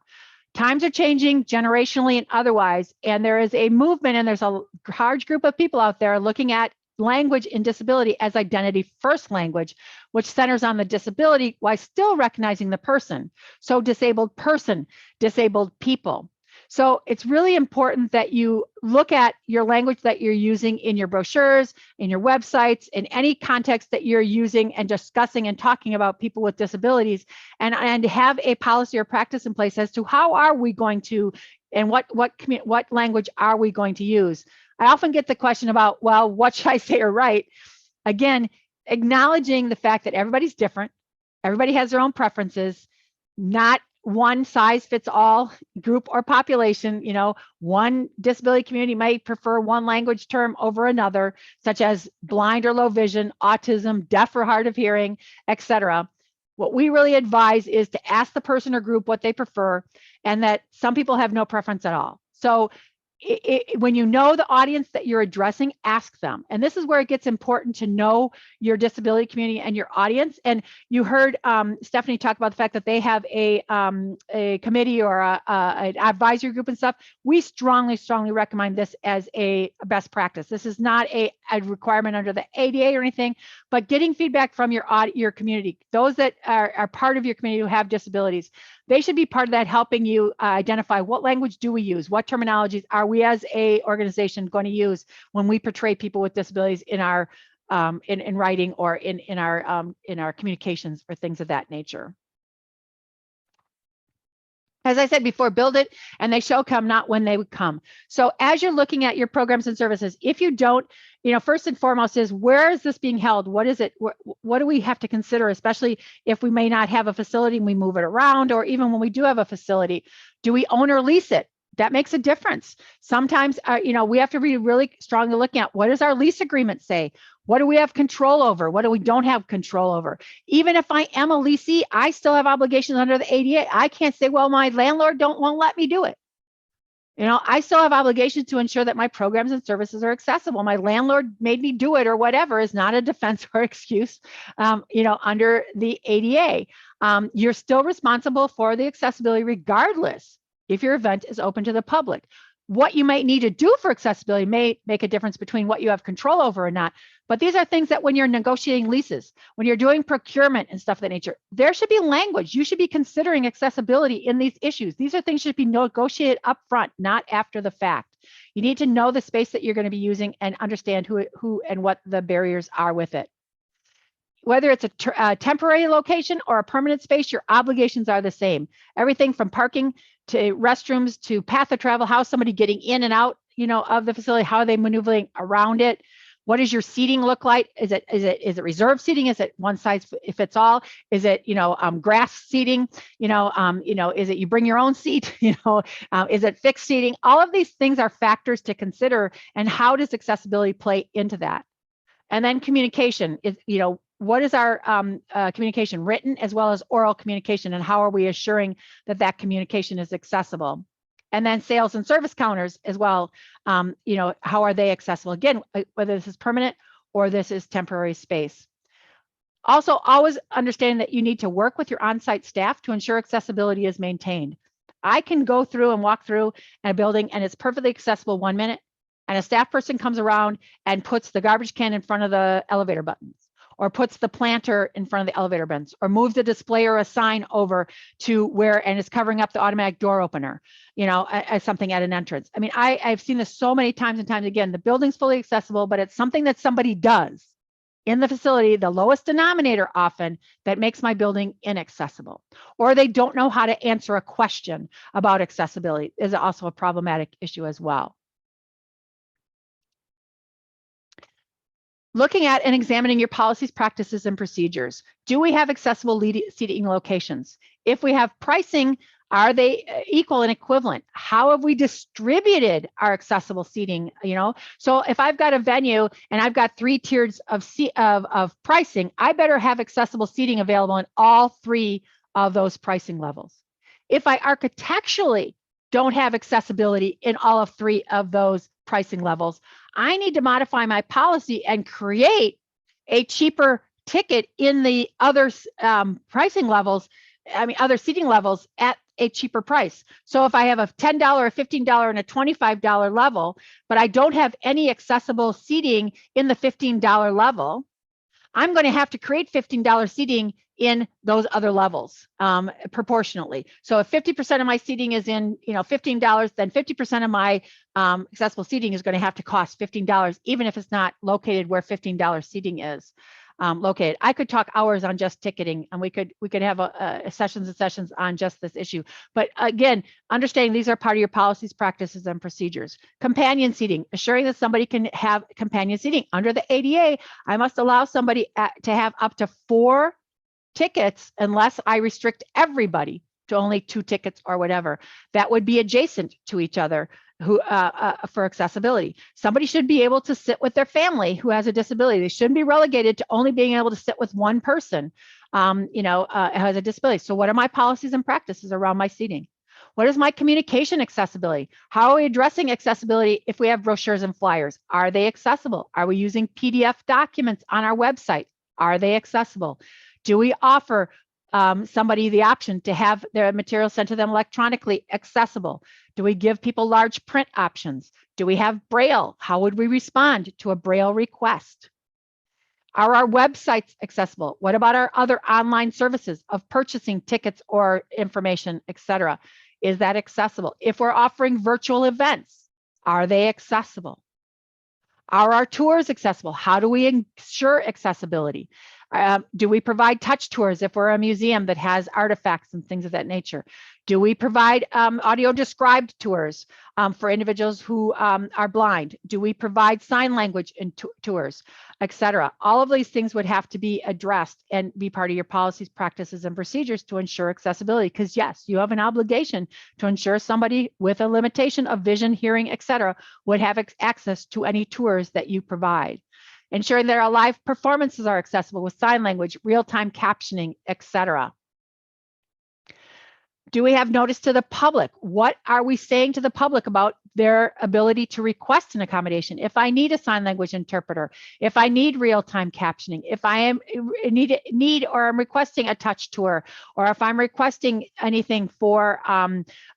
Times are changing generationally and otherwise, and there is a movement and there's a large group of people out there looking at language in disability as identity first language, which centers on the disability while still recognizing the person. So disabled person, disabled people. So it's really important that you look at your language that you're using in your brochures, in your websites, in any context that you're using and discussing and talking about people with disabilities, and have a policy or practice in place as to how are we going to, and what language are we going to use. I often get the question about, well, what should I say or write? Again, acknowledging the fact that everybody's different, everybody has their own preferences, not one size fits all group or population. You know, one disability community might prefer one language term over another, such as blind or low vision, autism, deaf or hard of hearing, etc. What we really advise is to ask the person or group what they prefer, and that some people have no preference at all. So when you know the audience that you're addressing, ask them. And this is where it gets important to know your disability community and your audience. And you heard Stephanie talk about the fact that they have a committee or an advisory group and stuff. We strongly recommend this as a best practice. This is not a requirement under the ADA or anything, but getting feedback from your community, those that are part of your community who have disabilities. They should be part of that, helping you identify what language do we use, what terminologies are we as a organization going to use when we portray people with disabilities in our in writing or in our communications or things of that nature. As I said before, build it and they shall come, not when they would come. So as you're looking at your programs and services, if you don't, you know, first and foremost is, where is this being held? What is it? What do we have to consider, especially if we may not have a facility and we move it around, or even when we do have a facility, do we own or lease it? That makes a difference. Sometimes, you know, we have to be really strongly looking at, what does our lease agreement say? What do we have control over? What do we don't have control over? Even if I am a leasee, I still have obligations under the ADA. I can't say, well, my landlord won't let me do it. You know, I still have obligations to ensure that my programs and services are accessible. My landlord made me do it or whatever is not a defense or excuse, you know, under the ADA. You're still responsible for the accessibility regardless if your event is open to the public. What you might need to do for accessibility may make a difference between what you have control over or not. But these are things that when you're negotiating leases, when you're doing procurement and stuff of that nature, there should be language. You should be considering accessibility in these issues. These are things that should be negotiated up front, not after the fact. You need to know the space that you're going to be using and understand who and what the barriers are with it. Whether it's a temporary location or a permanent space, your obligations are the same. Everything from parking to restrooms to path of travel, how somebody getting in and out, you know, of the facility, how are they maneuvering around it? What does your seating look like? Is it reserved seating? Is it one size fits all? Is it, you know, grass seating? You know, is it you bring your own seat? You know, is it fixed seating? All of these things are factors to consider, and how does accessibility play into that? And then communication is, you know, what is our communication, written as well as oral communication, and how are we assuring that that communication is accessible? And then sales and service counters as well, you know, how are they accessible? Again, whether this is permanent or this is temporary space. Also, always understanding that you need to work with your on-site staff to ensure accessibility is maintained. I can go through and walk through a building and it's perfectly accessible 1 minute, and a staff person comes around and puts the garbage can in front of the elevator buttons, or puts the planter in front of the elevator bins, or moves a display or a sign over to where, and is covering up the automatic door opener, you know, as something at an entrance. I mean, I've seen this so many times and times again. The building's fully accessible, but it's something that somebody does. in the facility, the lowest denominator often, that makes my building inaccessible. Or they don't know how to answer a question about accessibility is also a problematic issue as well. Looking at and examining your policies, practices, and procedures. Do we have accessible seating locations? If we have pricing, are they equal and equivalent? How have we distributed our accessible seating? So if I've got a venue and I've got 3 tiers of pricing, I better have accessible seating available in all 3 of those pricing levels. If I architecturally don't have accessibility in all of 3 of those pricing levels, I need to modify my policy and create a cheaper ticket in the other pricing levels, other seating levels at a cheaper price. So if I have a $10, a $15, and a $25 level, but I don't have any accessible seating in the $15 level, I'm going to have to create $15 seating in those other levels proportionally. So if 50% of my seating is in $15, then 50% of my accessible seating is going to have to cost $15, even if it's not located where $15 seating is located. I could talk hours on just ticketing, and we could have sessions and sessions on just this issue. But again, understanding these are part of your policies, practices, and procedures. Companion seating, assuring that somebody can have companion seating. Under the ADA, I must allow somebody to have up to 4 tickets unless I restrict everybody to only 2 tickets or whatever. That would be adjacent to each other for accessibility. Somebody should be able to sit with their family who has a disability. They shouldn't be relegated to only being able to sit with one person who has a disability. So what are my policies and practices around my seating? What is my communication accessibility? How are we addressing accessibility if we have brochures and flyers? Are they accessible? Are we using PDF documents on our website? Are they accessible? Do we offer somebody the option to have their material sent to them electronically accessible? Do we give people large print options? Do we have Braille? How would we respond to a Braille request? Are our websites accessible? What about our other online services of purchasing tickets or information, etc.? Is that accessible? If we're offering virtual events, are they accessible? Are our tours accessible? How do we ensure accessibility? Do we provide touch tours if we're a museum that has artifacts and things of that nature? Do we provide audio described tours for individuals who are blind? Do we provide sign language in tours, etc.? All of these things would have to be addressed and be part of your policies, practices, and procedures to ensure accessibility. Because yes, you have an obligation to ensure somebody with a limitation of vision, hearing, etc., would have access to any tours that you provide. Ensuring that our live performances are accessible with sign language, real-time captioning, etc. Do we have notice to the public? What are we saying to the public about their ability to request an accommodation? If I need a sign language interpreter, if I need real-time captioning, if I need or I'm requesting a touch tour, or if I'm requesting anything for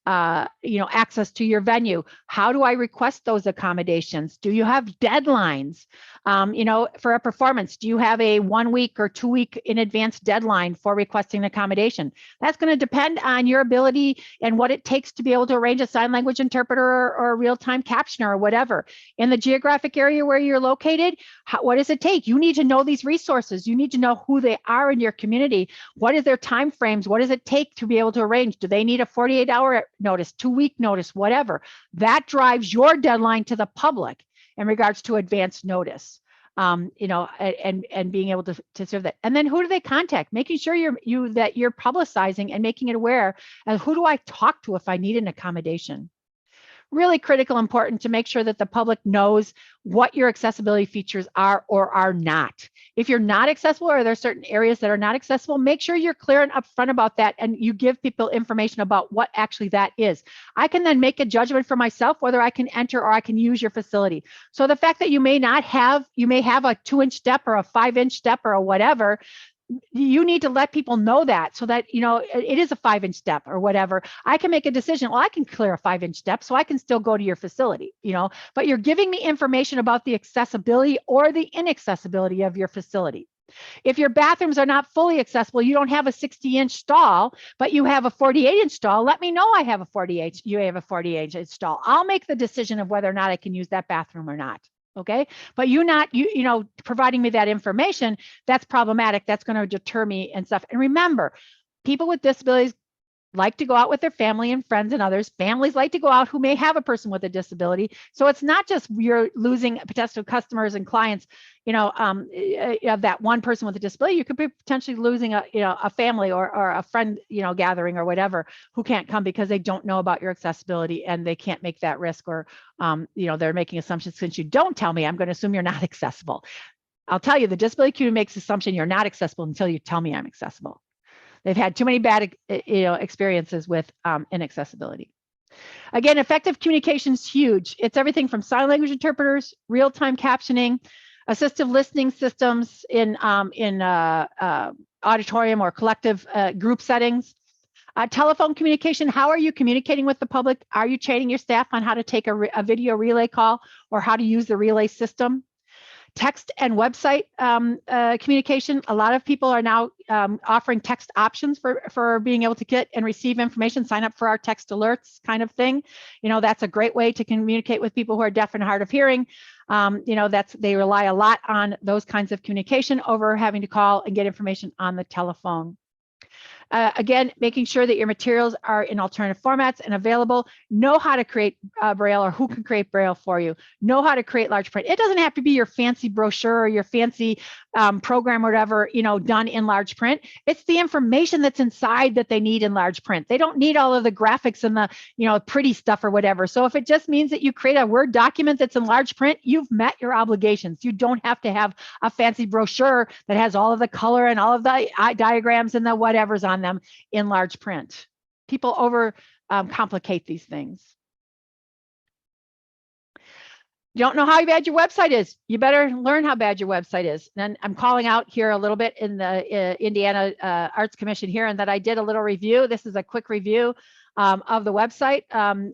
access to your venue, how do I request those accommodations? Do you have deadlines? For a performance, do you have a 1 week or 2 week in advance deadline for requesting an accommodation? That's going to depend on your ability and what it takes to be able to arrange a sign language interpreter or a real-time captioner or whatever. In the geographic area where you're located, what does it take? You need to know these resources. You need to know who they are in your community. What is their time frames? What does it take to be able to arrange? Do they need a 48-hour notice, 2-week notice, whatever? That drives your deadline to the public in regards to advance notice. And being able to serve that. And then who do they contact? Making sure that you're publicizing and making it aware of who do I talk to if I need an accommodation. Really critical, important to make sure that the public knows what your accessibility features are or are not. If you're not accessible or there's certain areas that are not accessible, make sure you're clear and upfront about that and you give people information about what actually that is. I can then make a judgment for myself whether I can enter or I can use your facility. So the fact that you may have a 2-inch step or a 5-inch step or a whatever, you need to let people know that so that, it is a 5-inch step or whatever. I can make a decision. Well, I can clear a 5-inch step so I can still go to your facility, but you're giving me information about the accessibility or the inaccessibility of your facility. If your bathrooms are not fully accessible, you don't have a 60-inch stall, but you have a 48-inch stall, let me know you have a 48-inch stall. I'll make the decision of whether or not I can use that bathroom or not. Okay, but you know, providing me that information, that's problematic. That's going to deter me and stuff. And remember, people with disabilities like to go out with their family and friends and others. Families like to go out who may have a person with a disability. So it's not just you're losing potential customers and clients, you know, of that one person with a disability. You could be potentially losing a family or a friend, gathering or whatever, who can't come because they don't know about your accessibility and they can't make that risk, or, they're making assumptions. Since you don't tell me, I'm going to assume you're not accessible. I'll tell you, the disability community makes the assumption you're not accessible until you tell me I'm accessible. They've had too many bad, experiences with inaccessibility. Again, effective communication is huge. It's everything from sign language interpreters, real-time captioning, assistive listening systems in auditorium or collective group settings. Telephone communication, how are you communicating with the public? Are you training your staff on how to take a video relay call or how to use the relay system? Text and website communication. A lot of people are now offering text options for being able to get and receive information, sign up for our text alerts kind of thing. That's a great way to communicate with people who are deaf and hard of hearing. They rely a lot on those kinds of communication over having to call and get information on the telephone. Again, making sure that your materials are in alternative formats and available. Know how to create Braille, or who can create Braille for you. Know how to create large print. It doesn't have to be your fancy brochure or your fancy program or whatever, done in large print. It's the information that's inside that they need in large print. They don't need all of the graphics and the, pretty stuff or whatever. So if it just means that you create a Word document that's in large print, you've met your obligations. You don't have to have a fancy brochure that has all of the color and all of the diagrams and the whatever's on them in large print. People over complicate these things. You don't know how bad your website is. You better learn how bad your website is. And I'm calling out here a little bit in the Indiana Arts Commission here, and that I did a little review. This is a quick review of the website.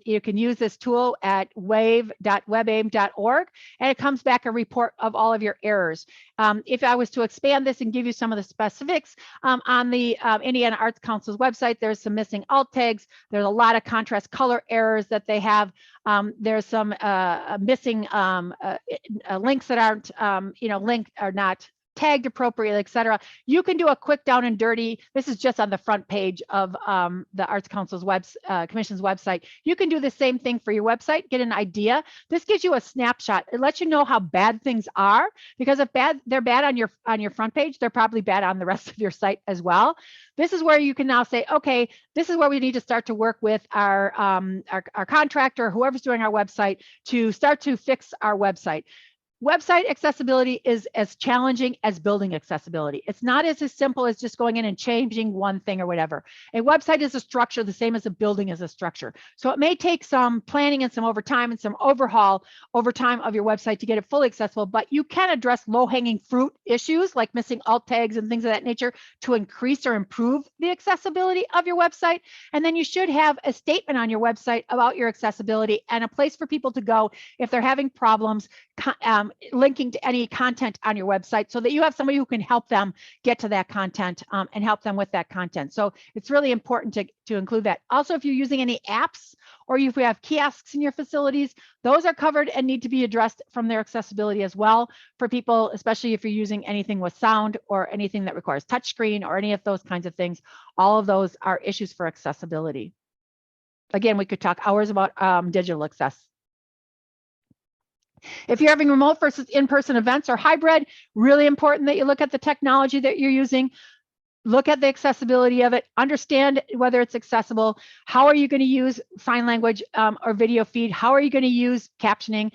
You can use this tool at wave.webaim.org, and it comes back a report of all of your errors. If I was to expand this and give you some of the specifics, on the Indiana Arts Council's website, there's some missing alt tags. There's a lot of contrast color errors that they have. There's some missing links that aren't, linked or not tagged appropriately, et cetera. You can do a quick down and dirty. This is just on the front page of the Arts Council's Commission's website. You can do the same thing for your website, get an idea. This gives you a snapshot. It lets you know how bad things are, because if they're bad on your front page, they're probably bad on the rest of your site as well. This is where you can now say, okay, this is where we need to start to work with our contractor, whoever's doing our website, to start to fix our website. Website accessibility is as challenging as building accessibility. It's not as simple as just going in and changing one thing or whatever. A website is a structure, the same as a building is a structure. So it may take some planning and some overtime and some overhaul over time of your website to get it fully accessible, but you can address low-hanging fruit issues like missing alt tags and things of that nature to increase or improve the accessibility of your website. And then you should have a statement on your website about your accessibility and a place for people to go if they're having problems linking to any content on your website, so that you have somebody who can help them get to that content and help them with that content. So it's really important to include that. Also, if you're using any apps or if you have kiosks in your facilities, those are covered and need to be addressed from their accessibility as well for people, especially if you're using anything with sound or anything that requires touchscreen or any of those kinds of things. All of those are issues for accessibility. Again, we could talk hours about digital access. If you're having remote versus in-person events or hybrid, really important that you look at the technology that you're using, look at the accessibility of it, understand whether it's accessible. How are you going to use sign language or video feed? How are you going to use captioning?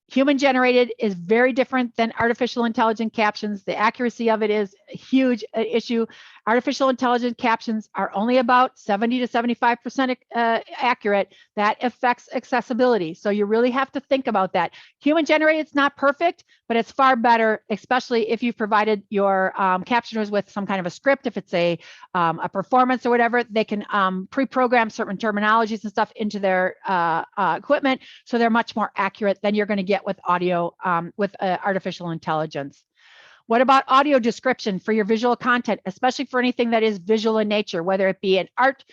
Human generated is very different than artificial intelligent captions. The accuracy of it is a huge issue. Artificial intelligent captions are only about 70 to 75% accurate. That affects accessibility. So you really have to think about that. Human generated is not perfect, but it's far better, especially if you've provided your captioners with some kind of a script. If it's a performance or whatever, they can pre-program certain terminologies and stuff into their equipment, so they're much more accurate than you're going to get with audio with artificial intelligence. What about audio description for your visual content, especially for anything that is visual in nature, whether it be an art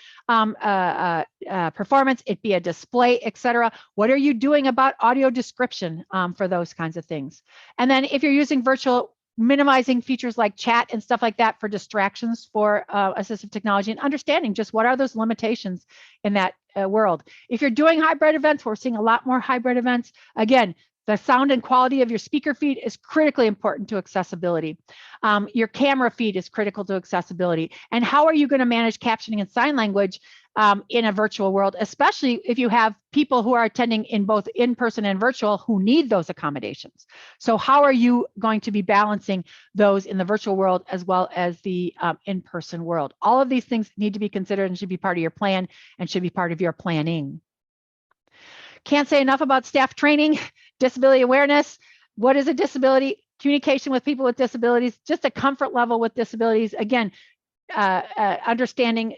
performance, it be a display, etc. What are you doing about audio description for those kinds of things? And then if you're using virtual, minimizing features like chat and stuff like that for distractions for assistive technology, and understanding just what are those limitations in that world. If you're doing hybrid events, we're seeing a lot more hybrid events. Again, the sound and quality of your speaker feed is critically important to accessibility. Your camera feed is critical to accessibility. And how are you going to manage captioning and sign language in a virtual world, especially if you have people who are attending in both in-person and virtual who need those accommodations? So how are you going to be balancing those in the virtual world as well as the in-person world? All of these things need to be considered and should be part of your plan and should be part of your planning. Can't say enough about staff training, disability awareness. What is a disability? Communication with people with disabilities, just a comfort level with disabilities. Again, understanding,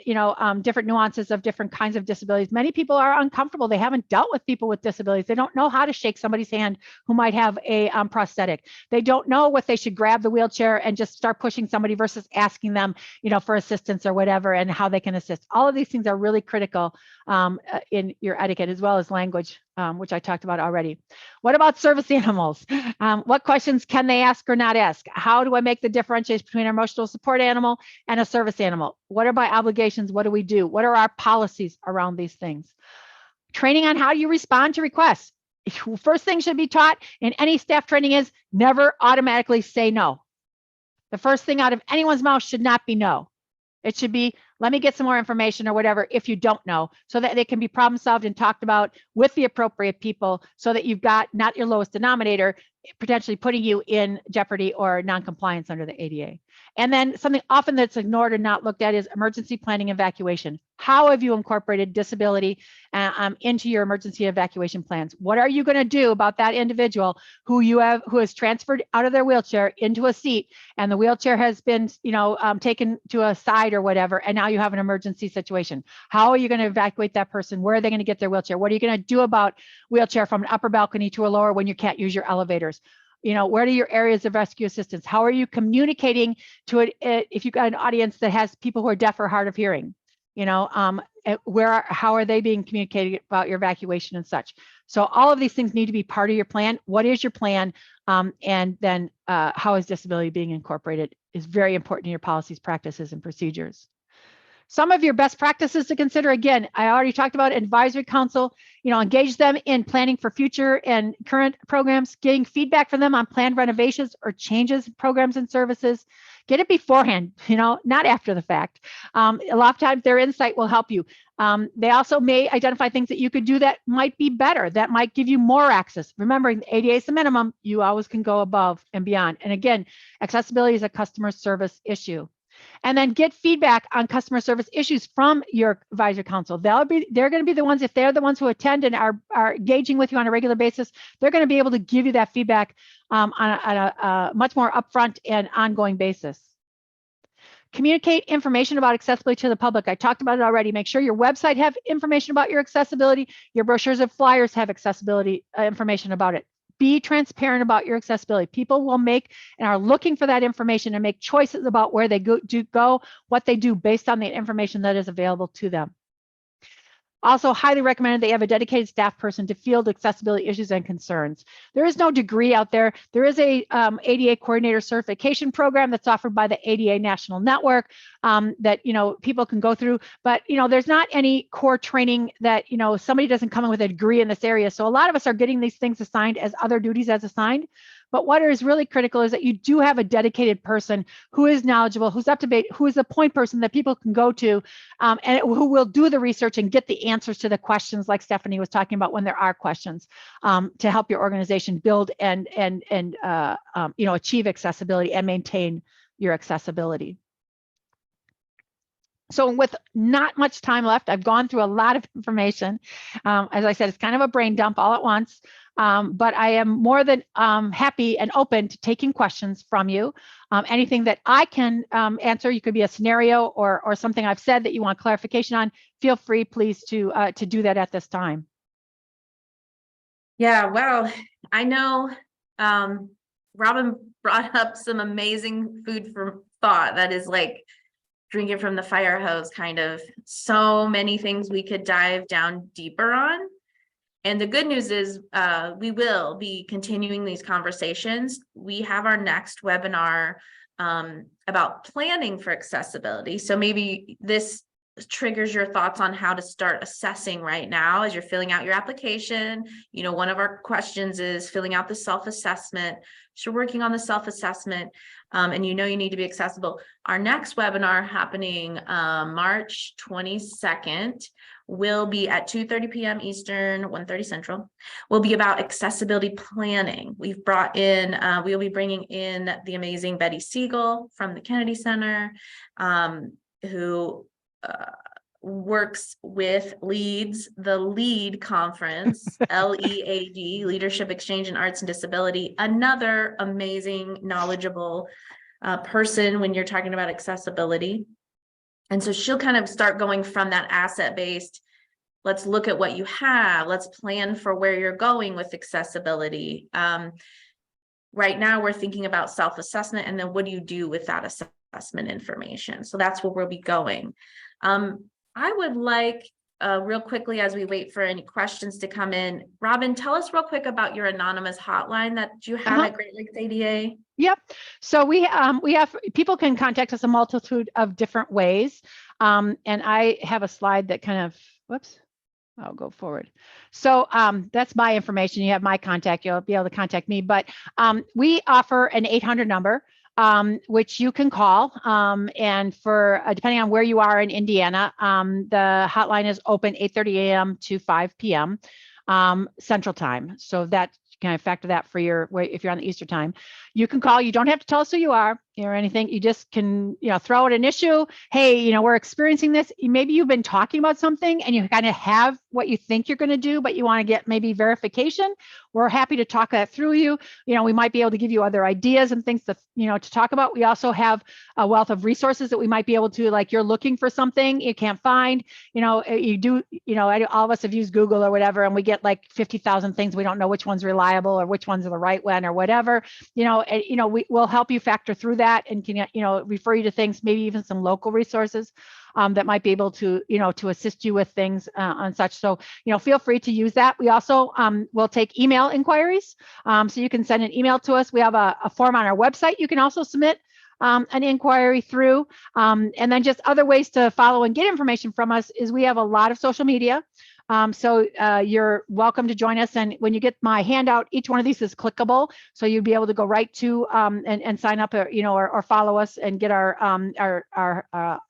different nuances of different kinds of disabilities. Many people are uncomfortable. They haven't dealt with people with disabilities. They don't know how to shake somebody's hand who might have a prosthetic. They don't know what they should grab the wheelchair and just start pushing somebody versus asking them, for assistance or whatever, and how they can assist. All of these things are really critical in your etiquette, as well as language, which I talked about already. What about service animals? What questions can they ask or not ask? How do I make the differentiation between an emotional support animal and a service animal? What are my obligations? What do we do? What are our policies around these things? Training on how you respond to requests. First thing should be taught in any staff training is never automatically say no. The first thing out of anyone's mouth should not be no. It should be, let me get some more information or whatever if you don't know, so that they can be problem solved and talked about with the appropriate people, so that you've got not your lowest denominator potentially putting you in jeopardy or non-compliance under the ADA. And then something often that's ignored and not looked at is emergency planning evacuation. How have you incorporated disability into your emergency evacuation plans? What are you going to do about that individual who has transferred out of their wheelchair into a seat, and the wheelchair has been, taken to a side or whatever, and now you have an emergency situation? How are you going to evacuate that person? Where are they going to get their wheelchair? What are you going to do about wheelchair from an upper balcony to a lower when you can't use your elevators? Where are your areas of rescue assistance? How are you communicating to it if you've got an audience that has people who are deaf or hard of hearing? How are they being communicated about your evacuation and such? So all of these things need to be part of your plan. What is your plan? And then how is disability being incorporated is very important in your policies, practices, and procedures. Some of your best practices to consider, again, I already talked about advisory council, engage them in planning for future and current programs, getting feedback from them on planned renovations or changes, programs and services. Get it beforehand, not after the fact. A lot of times their insight will help you. They also may identify things that you could do that might be better, that might give you more access. Remembering the ADA is the minimum, you always can go above and beyond. And again, accessibility is a customer service issue. And then get feedback on customer service issues from your advisory council. They're going to be the ones, if they're the ones who attend and are engaging with you on a regular basis, they're going to be able to give you that feedback on a much more upfront and ongoing basis. Communicate information about accessibility to the public. I talked about it already. Make sure your website have information about your accessibility. Your brochures and flyers have accessibility information about it. Be transparent about your accessibility. People will make and are looking for that information and make choices about where they go, what they do based on the information that is available to them. Also, highly recommended they have a dedicated staff person to field accessibility issues and concerns. There is no degree out there. There is a ADA coordinator certification program that's offered by the ADA National Network that people can go through, but there's not any core training that somebody doesn't come in with a degree in this area. So a lot of us are getting these things assigned as other duties as assigned. But what is really critical is that you do have a dedicated person who is knowledgeable, who's up to date, who is a point person that people can go to, and who will do the research and get the answers to the questions, like Stephanie was talking about, when there are questions, to help your organization build and achieve accessibility and maintain your accessibility. So with not much time left, I've gone through a lot of information. As I said, it's kind of a brain dump all at once, but I am more than happy and open to taking questions from you. Anything that I can answer, you could be a scenario or something I've said that you want clarification on, feel free, please, to do that at this time. Yeah, well, I know Robin brought up some amazing food for thought that is like drinking from the fire hose, kind of. So many things we could dive down deeper on. And the good news is we will be continuing these conversations. We have our next webinar about planning for accessibility. So maybe this triggers your thoughts on how to start assessing right now as you're filling out your application. You know, one of our questions is filling out the self-assessment. So you're working on the self-assessment and you know you need to be accessible. Our next webinar happening March 22nd will be at 2:30 p.m. Eastern, 1:30 Central, will be about accessibility planning. We've brought in, we'll be bringing in the amazing Betty Siegel from the Kennedy Center, who leads the LEAD conference, LEAD, Leadership Exchange in Arts and Disability, another amazing, knowledgeable person when you're talking about accessibility. And so she'll kind of start going from that asset-based, let's look at what you have, let's plan for where you're going with accessibility. Right now we're thinking about self-assessment, and then what do you do with that assessment information? So that's where we'll be going. I would like real quickly, as we wait for any questions to come in, Robin, tell us real quick about your anonymous hotline that you have at Great Lakes ADA. Yep. So we have, people can contact us a multitude of different ways. And I have a slide that kind of, whoops, I'll go forward. So that's my information. You have my contact, you'll be able to contact me, but we offer an 800 number, which you can call. And for, depending on where you are in Indiana, the hotline is open 8:30 a.m. to 5 p.m. Central Time. So that kind of factor that for your, if you're on the Eastern Time, you can call. You don't have to tell us who you are or anything. You just can, throw out an issue. Hey, we're experiencing this. Maybe you've been talking about something and you kind of have what you think you're going to do, but you want to get maybe verification. We're happy to talk that through you. We might be able to give you other ideas and things to, to talk about. We also have a wealth of resources that we might be able to, like, you're looking for something you can't find, you do, all of us have used Google or whatever, and we get like 50,000 things. We don't know which one's reliable or which one's the right one or whatever, we'll help you factor through that and can, refer you to things, maybe even some local resources that might be able to, to assist you with things on such. So, feel free to use that. We also will take email inquiries. So you can send an email to us. We have a form on our website. You can also submit an inquiry through. And then just other ways to follow and get information from us is we have a lot of social media. So you're welcome to join us. And when you get my handout, each one of these is clickable. So you'd be able to go right to and sign up or follow us and get our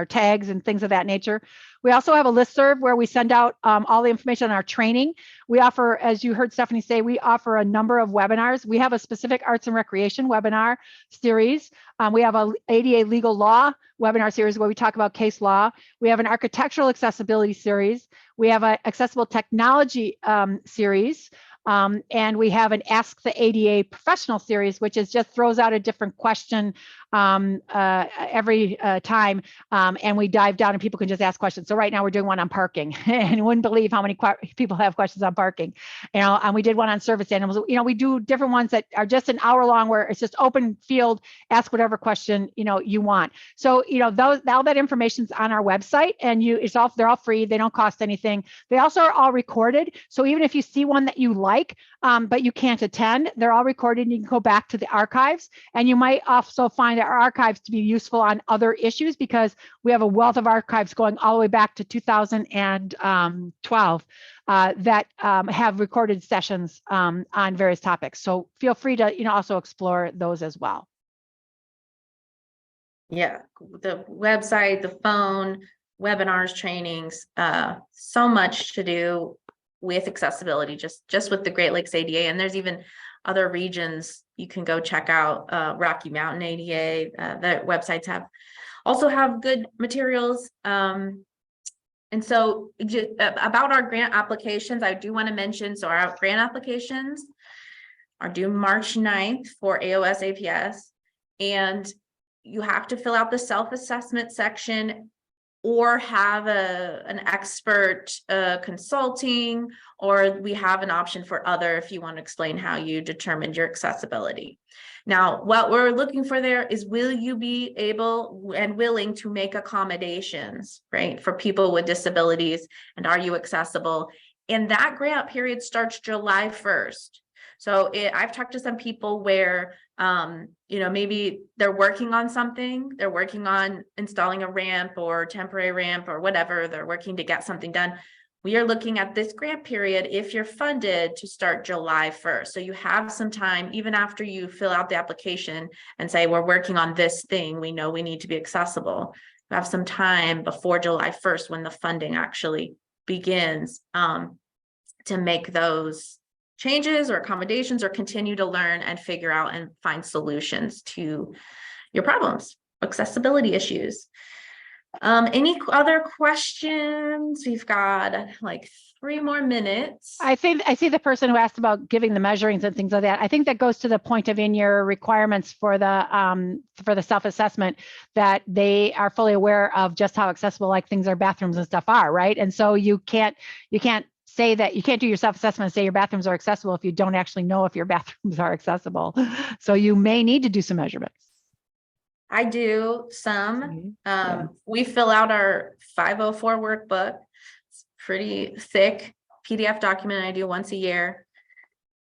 tags and things of that nature. We also have a listserv where we send out all the information on our training. We offer, as you heard Stephanie say, we offer a number of webinars. We have a specific arts and recreation webinar series. We have a ADA legal law webinar series where we talk about case law. We have an architectural accessibility series. We have an accessible technology series. And we have an Ask the ADA Professional series, which is just throws out a different question every time, and we dive down and people can just ask questions. So right now we're doing one on parking, and you wouldn't believe how many people have questions on parking. And we did one on service animals. We do different ones that are just an hour long, where it's just open field, ask whatever question you want. So all that information's on our website, and they're all free. They don't cost anything. They also are all recorded. So even if you see one that you like, but you can't attend, they're all recorded, and you can go back to the archives. And you might also find our archives to be useful on other issues, because we have a wealth of archives going all the way back to 2012 that have recorded sessions on various topics. So feel free to also explore those as well. Yeah, the website, the phone, webinars, trainings, so much to do with accessibility, just with the Great Lakes ADA. And there's even other regions you can go check out. Rocky Mountain ADA, the websites also have good materials. And so about our grant applications, I do want to mention, so our grant applications are due March 9th for AOS APS, and you have to fill out the self-assessment section or have an expert consulting, or we have an option for other if you want to explain how you determined your accessibility. Now, what we're looking for there is, will you be able and willing to make accommodations, right, for people with disabilities, and are you accessible? And that grant period starts July 1st. So I've talked to some people where, maybe they're working on something, they're working on installing a ramp or temporary ramp or whatever, they're working to get something done. We are looking at this grant period, if you're funded, to start July 1st. So you have some time, even after you fill out the application and say, we're working on this thing, we know we need to be accessible. You have some time before July 1st, when the funding actually begins, to make those changes or accommodations, or continue to learn and figure out and find solutions to your problems, accessibility issues. Any other questions? We've got like 3 more minutes. I see the person who asked about giving the measurings and things like that. I think that goes to the point of, in your requirements for the self-assessment, that they are fully aware of just how accessible like things are, bathrooms and stuff are, right? And so you can't say that, you can't do your self-assessment and say your bathrooms are accessible if you don't actually know if your bathrooms are accessible. So you may need to do some measurements. I do some. Yeah. We fill out our 504 workbook. It's pretty thick PDF document I do once a year.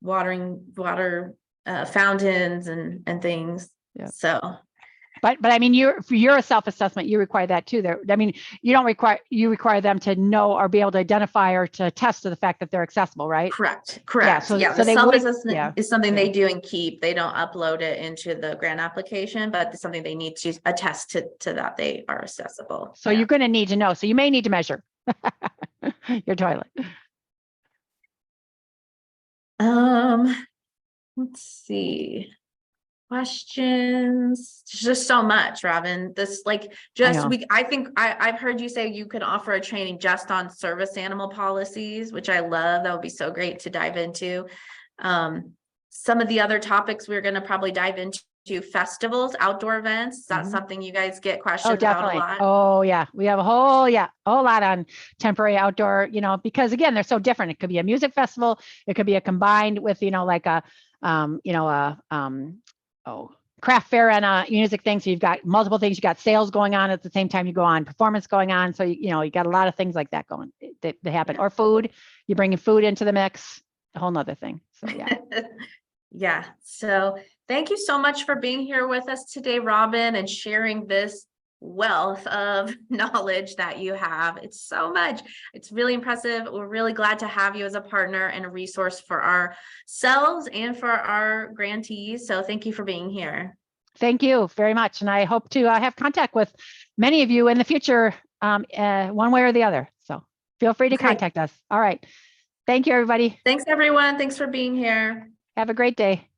Water fountains and things. Yeah. So. But I mean, for your self-assessment, you require that too. There, I mean, you require them to know or be able to identify or to attest to the fact that they're accessible, right? Correct. Yeah, So so the they self-assessment is something they do and keep. They don't upload it into the grant application, but it's something they need to attest to that they are accessible. So you're going to need to know. So you may need to measure your toilet. Let's see. Questions. There's just so much, Robin. This I think I've heard you say you could offer a training just on service animal policies, which I love. That would be so great to dive into. Some of the other topics we're going to probably dive into: festivals, outdoor events. Is that something you guys get questions about a lot? Oh yeah, we have a whole lot on temporary outdoor, because again, they're so different. It could be a music festival, it could be a combined with, like a craft fair and a music thing. So you've got multiple things. You got sales going on at the same time you go on, performance going on. So you got a lot of things like that going that happen. Or food, you bring food into the mix, a whole nother thing. So yeah. Yeah. So thank you so much for being here with us today, Robin, and sharing this wealth of knowledge that you have. It's so much. It's really impressive. We're really glad to have you as a partner and a resource for ourselves and for our grantees. So thank you for being here. Thank you very much. And I hope to have contact with many of you in the future, one way or the other. So feel free to contact us. All right. Thank you, everybody. Thanks, everyone. Thanks for being here. Have a great day.